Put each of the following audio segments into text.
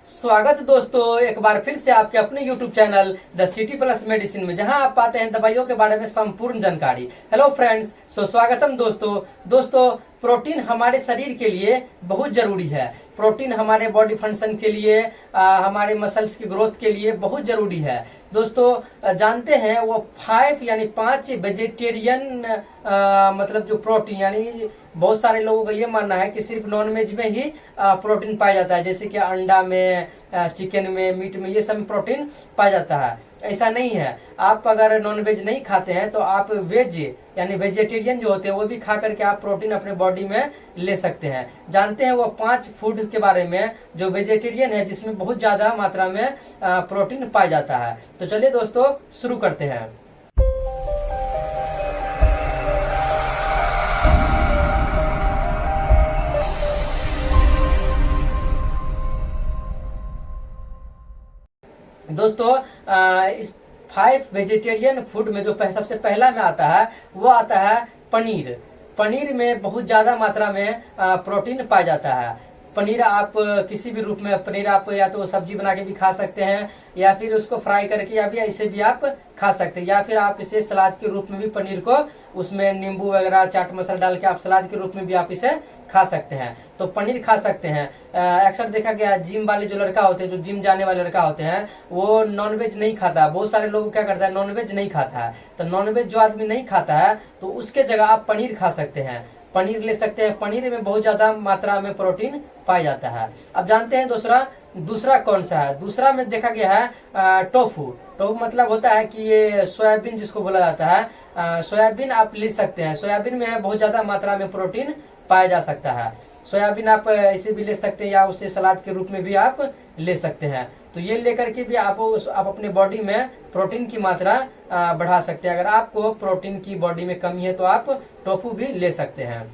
स्वागत है दोस्तों एक बार फिर से आपके अपने YouTube channel the city plus medicine में, जहां आप पाते हैं दवाइयों के बारे में संपूर्ण जानकारी। हेलो फ्रेंड्स, स्वागतम दोस्तों प्रोटीन हमारे शरीर के लिए बहुत जरूरी है। प्रोटीन हमारे बॉडी फंक्शन के लिए, हमारे मसल्स की ग्रोथ के लिए बहुत जरूरी है। दोस्तों जानते हैं वो 5 यानी 5 वेजिटेरियन मतलब जो प्रोटीन, यानी बहुत सारे लोगों का ये मानना है कि सिर्फ नॉन वेज में ही प्रोटीन पाया जाता है, जैसे कि अंडा में, चिकन में, मीट में, ये सब में प्रोटीन पाया जाता है। ऐसा नहीं है। आप अगर नॉन वेज नहीं खाते हैं तो आप वेज यानी वेजिटेरियन जो होते हैं वो भी खा करके आप प्रोटीन अपने बॉडी में ले सकते हैं। जानते हैं वो 5 फूड के बारे में जो वेजिटेरियन है, जिसमें बहुत ज्यादा मात्रा में प्रोटीन पाया जाता है। तो चलिए दोस्तों शुरू करते हैं। दोस्तों इस 5 वेजिटेरियन फूड में जो सबसे पहला में आता है वो आता है पनीर। पनीर में बहुत ज्यादा मात्रा में प्रोटीन पाया जाता है। पनीर आप किसी भी रूप में, पनीर आप या तो सब्जी बना के भी खा सकते हैं, या फिर उसको फ्राई करके, या भी ऐसे भी आप खा सकते हैं, या फिर आप इसे सलाद के रूप में भी पनीर को उसमें नींबू वगैरह चाट मसाला डाल के आप सलाद के रूप में भी आप इसे खा सकते हैं। तो पनीर खा सकते हैं। अक्सर देखा गया जिम वाले जो लड़का होते हैं, जो जिम जाने वाले लड़का होते हैं, वो नॉनवेज नहीं खाता। बहुत सारे लोग क्या करता है, नॉनवेज नहीं खाता है। तो नॉनवेज जो आदमी नहीं खाता है तो उसके जगह आप पनीर खा सकते हैं, पनीर ले सकते हैं। पनीर में बहुत ज्यादा मात्रा में प्रोटीन पाया जाता है। अब जानते हैं दूसरा कौन सा है। दूसरा में देखा गया है टोफू। टोफू मतलब होता है कि ये सोयाबीन जिसको बोला जाता है। सोयाबीन आप ले सकते हैं। सोयाबीन में बहुत ज्यादा मात्रा में प्रोटीन पाया जा सकता है। सोयाबीन आप ऐसे भी ले सकते हैं, या उसे सलाद के रूप में भी आप ले सकते हैं। तो ये लेकर के भी आप अपने बॉडी में प्रोटीन की मात्रा बढ़ा सकते हैं। अगर आपको प्रोटीन की बॉडी में कमी है तो आप टोफू भी ले सकते हैं।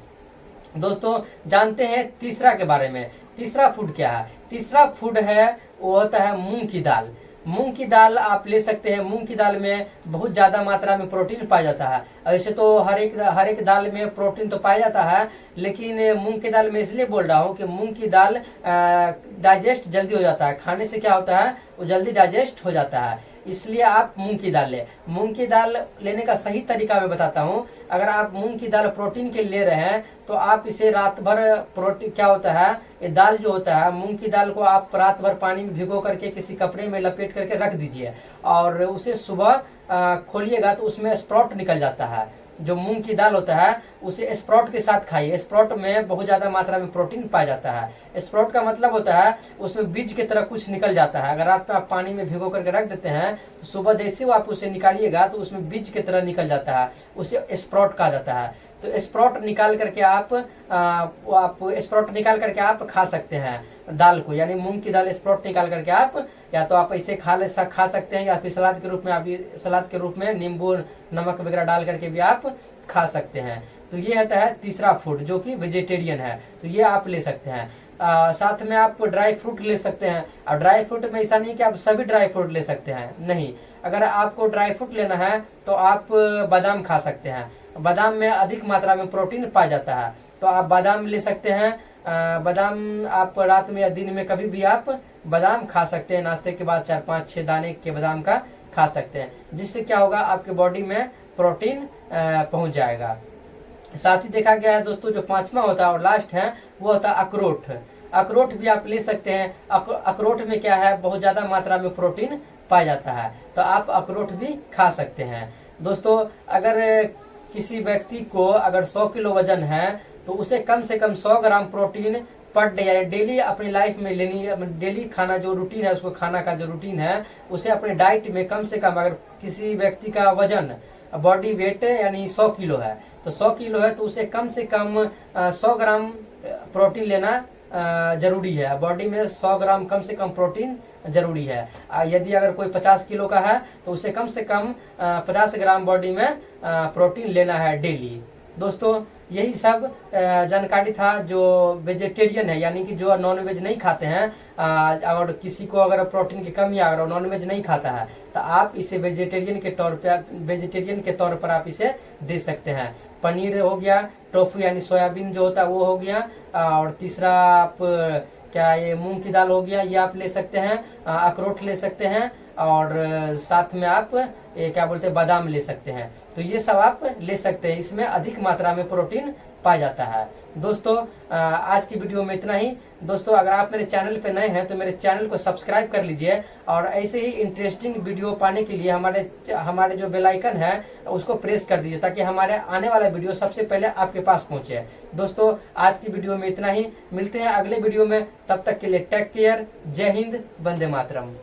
दोस्तों जानते हैं तीसरा के बारे में। तीसरा फूड क्या है? तीसरा फूड है वो होता है मूंग की दाल। मूंग की दाल आप ले सकते हैं। मूंग की दाल में बहुत ज्यादा मात्रा में प्रोटीन पाया जाता है। ऐसे तो हर एक दाल में प्रोटीन तो पाया जाता है, लेकिन मूंग की दाल में इसलिए बोल रहा हूँ कि मूंग की दाल डाइजेस्ट जल्दी हो जाता है। खाने से क्या होता है, वो जल्दी डाइजेस्ट हो जाता है, इसलिए आप मूंग की दाल लें। मूंग की दाल लेने का सही तरीका मैं बताता हूँ। अगर आप मूंग की दाल प्रोटीन के ले रहे हैं तो आप इसे रात भर, प्रोटीन क्या होता है, ये दाल जो होता है, मूंग की दाल को आप रात भर पानी में भिगो करके किसी कपड़े में लपेट करके रख दीजिए, और उसे सुबह खोलिएगा तो उसमें स्प्राउट निकल जाता है। जो मूंग की दाल होता है उसे स्प्राउट के साथ खाइए। स्प्राउट में बहुत ज्यादा मात्रा में प्रोटीन पाया जाता है। स्प्राउट का मतलब होता है उसमें बीज की तरह कुछ निकल जाता है। अगर आप पानी में भिगो करके रख देते हैं तो सुबह जैसे वो आप उसे निकालिएगा तो उसमें बीज की तरह निकल जाता है, उसे स्प्राउट कहा जाता है। तो स्प्राउट निकाल करके आप स्प्राउट निकाल करके आप खा सकते हैं दाल को, यानी मूंग की दाल स्प्राउट निकाल करके आप या तो आप ऐसे खा सकते हैं, या फिर सलाद के रूप में, आप सलाद के रूप में नींबू नमक वगैरह डाल करके भी आप खा सकते हैं। तो ये होता है तीसरा फूड जो कि वेजिटेरियन है, तो ये आप ले सकते हैं। साथ में आप ड्राई फ्रूट ले सकते हैं। और ड्राई फ्रूट में ऐसा नहीं कि आप सभी ड्राई फ्रूट ले सकते हैं, नहीं। अगर आपको ड्राई फ्रूट लेना है तो आप बादाम खा सकते हैं। बादाम में अधिक मात्रा में प्रोटीन पाया जाता है, तो आप बादाम ले सकते हैं। बादाम आप रात में या दिन में कभी भी आप बादाम खा सकते हैं। नाश्ते के बाद 4-5-6 दाने के बादाम का खा सकते हैं, जिससे क्या होगा, आपके बॉडी में प्रोटीन पहुंच जाएगा। साथ ही देखा गया है दोस्तों जो 5वां होता है और लास्ट है वो होता है अखरोट। अखरोट भी आप ले सकते हैं। अखरोट में क्या है, बहुत ज्यादा मात्रा में प्रोटीन पाया जाता है, तो आप अखरोट भी खा सकते हैं। दोस्तों अगर किसी व्यक्ति को अगर 100 किलो वजन है तो उसे कम से कम 100 ग्राम प्रोटीन पर डे, यानी डेली अपनी लाइफ में लेनी। डेली खाना जो रूटीन है, उसको खाना का जो रूटीन है उसे अपने डाइट में कम से कम, अगर किसी व्यक्ति का वजन बॉडी वेट यानी 100 किलो है तो 100 किलो है तो उसे कम से कम 100 ग्राम प्रोटीन लेना जरूरी है। बॉडी में 100 ग्राम कम से कम प्रोटीन जरूरी है। यदि अगर कोई 50 किलो का है तो उसे कम से कम 50 ग्राम बॉडी में प्रोटीन लेना है डेली। दोस्तों यही सब जानकारी था जो वेजिटेरियन है, यानी कि जो नॉन वेज नहीं खाते हैं। अगर किसी को अगर प्रोटीन की कमी है, अगर नॉन वेज नहीं खाता है, तो आप इसे वेजिटेरियन के तौर पर आप इसे दे सकते हैं। पनीर हो गया, टोफू यानी सोयाबीन जो होता है वो हो गया, और तीसरा आप क्या ये मूंग की दाल हो गया, ये आप ले सकते हैं, अखरोट ले सकते हैं, और साथ में आप ये क्या बोलते हैं बादाम ले सकते हैं। तो ये सब आप ले सकते हैं, इसमें अधिक मात्रा में प्रोटीन पाया जाता है। दोस्तों आज की वीडियो में इतना ही। दोस्तों अगर आप मेरे चैनल पे नए हैं तो मेरे चैनल को सब्सक्राइब कर लीजिए, और ऐसे ही इंटरेस्टिंग वीडियो पाने के लिए हमारे जो बेल आइकन है उसको प्रेस कर दीजिए, ताकि हमारे आने वाला वीडियो सबसे पहले आपके पास पहुंचे। दोस्तों आज की वीडियो में इतना ही, मिलते हैं अगले वीडियो में, तब तक के लिए टेक केयर, जय हिंद, वंदे मातरम।